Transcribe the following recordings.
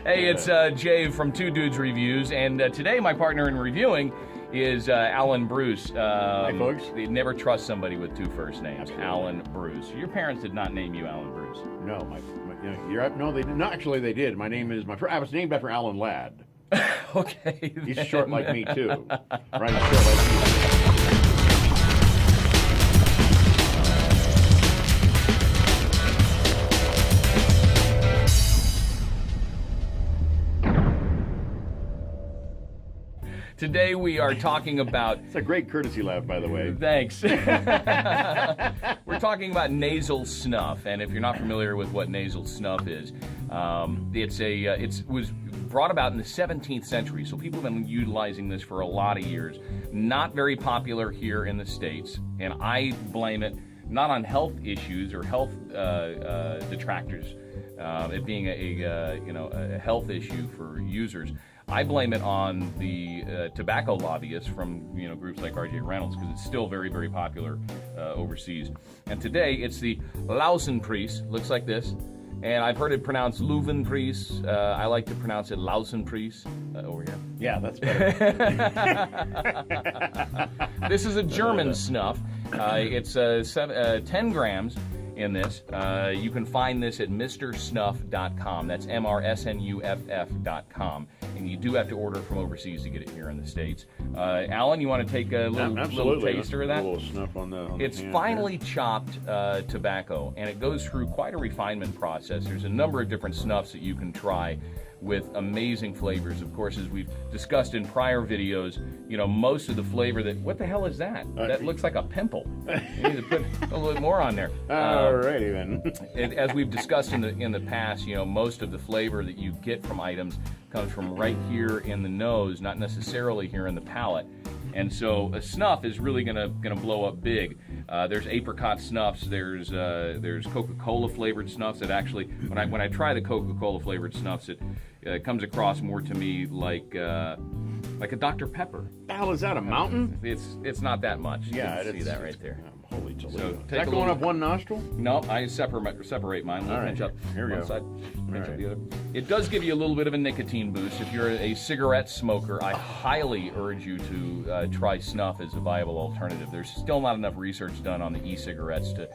Hey, it's Jave from Two Dudes Reviews, and today my partner in reviewing is Alan Bruce. Hey, folks. You never trust somebody with two first names. Absolutely. Alan Bruce. Your parents did not name you Alan Bruce. No, no, they did. No, actually, they did. My name is I was named after Alan Ladd. Okay. He's short like me too. Right, he's short like me. Today we are talking about... It's a great courtesy laugh, by the way. Thanks. We're talking about nasal snuff, and if you're not familiar with what nasal snuff is, it was brought about in the 17th century, so people have been utilizing this for a lot of years. Not very popular here in the States, and I blame it not on health issues or health detractors, it being a health issue for users. I blame it on the tobacco lobbyists from groups like R.J. Reynolds, because it's still very, very popular overseas. And today it's the Lowen-Prise. Looks like this, and I've heard it pronounced Lowen-Prise. I like to pronounce it Lowen-Prise over here. Yeah, that's better. This is a German snuff. It's 10 grams. In this. You can find this at mrsnuff.com. That's MRSNUFF.com. And you do have to order from overseas to get it here in the States. Alan, you want to take a little taster of that? A little snuff on the It's finely chopped tobacco, and it goes through quite a refinement process. There's a number of different snuffs that you can try with amazing flavors. Of course, as we've discussed in prior videos, most of the flavor what the hell is that? That looks like a pimple. You need to put a little bit more on there. Alrighty then. As we've discussed in the past, most of the flavor that you get from items comes from right here in the nose, not necessarily here in the palate. And so a snuff is really gonna blow up big. There's apricot snuffs. There's Coca-Cola flavored snuffs that actually, when I try the Coca-Cola flavored snuffs, it comes across more to me like a Dr. Pepper. The hell is that? A mountain? It's not that much. Yeah, you can see that right there. Holy Toledo. So is that going up one nostril? No, I separate mine. All right. Pinch up Here we one go. side, pinch All up the other. It does give you a little bit of a nicotine boost. If you're a cigarette smoker, I highly urge you to try snuff as a viable alternative. There's still not enough research done on the e-cigarettes to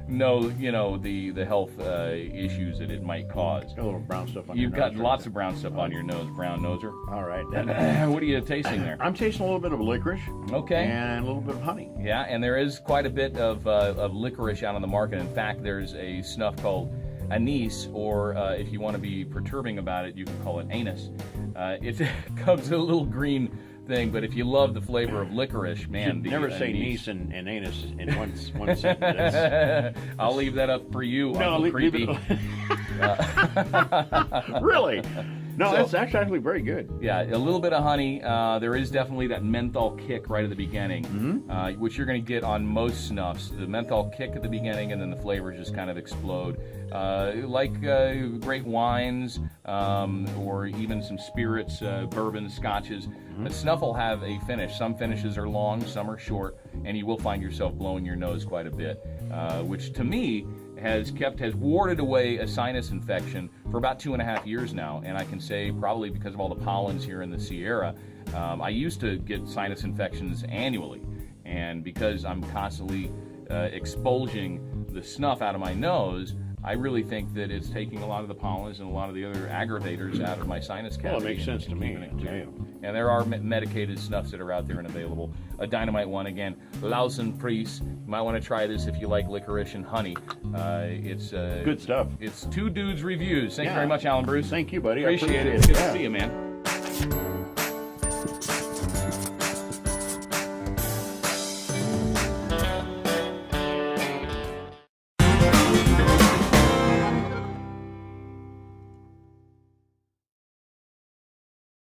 know, the health issues that it might cause. Got a little brown stuff on You've your got nose, lots of brown stuff on your nose, brown noser. All right. What are you tasting there? I'm tasting a little bit of licorice. Okay. And a little bit of honey. Yeah, and there is quite a bit of licorice out on the market. In fact, there's a snuff called anise, or if you want to be perturbing about it, you can call it anus. It comes in a little green thing, but if you love the flavor of licorice, man, Never say niece and anus in one sentence. I'll leave that up for you. No, Uncle leave Creepy. it. Really? No, that's actually very good. Yeah, a little bit of honey. There is definitely that menthol kick right at the beginning, which you're going to get on most snuffs. The menthol kick at the beginning, and then the flavors just kind of explode. Like great wines, or even some spirits, bourbons, scotches. But snuff will have a finish. Some finishes are long, some are short, and you will find yourself blowing your nose quite a bit, which to me has warded away a sinus infection for about 2.5 years now, and I can say probably because of all the pollens here in the Sierra. I used to get sinus infections annually, and because I'm constantly expulging the snuff out of my nose, I really think that it's taking a lot of the pollens and a lot of the other aggravators out of my sinus cavity. Well, it makes sense to me. And there are medicated snuffs that are out there and available. A dynamite one, again, Lowen-Prise. You might want to try this if you like licorice and honey. It's good stuff. It's Two Dudes Reviews. Thank you very much, Alan Bruce. Thank you, buddy. Appreciate I appreciate it. It's good Yeah. to see you, man.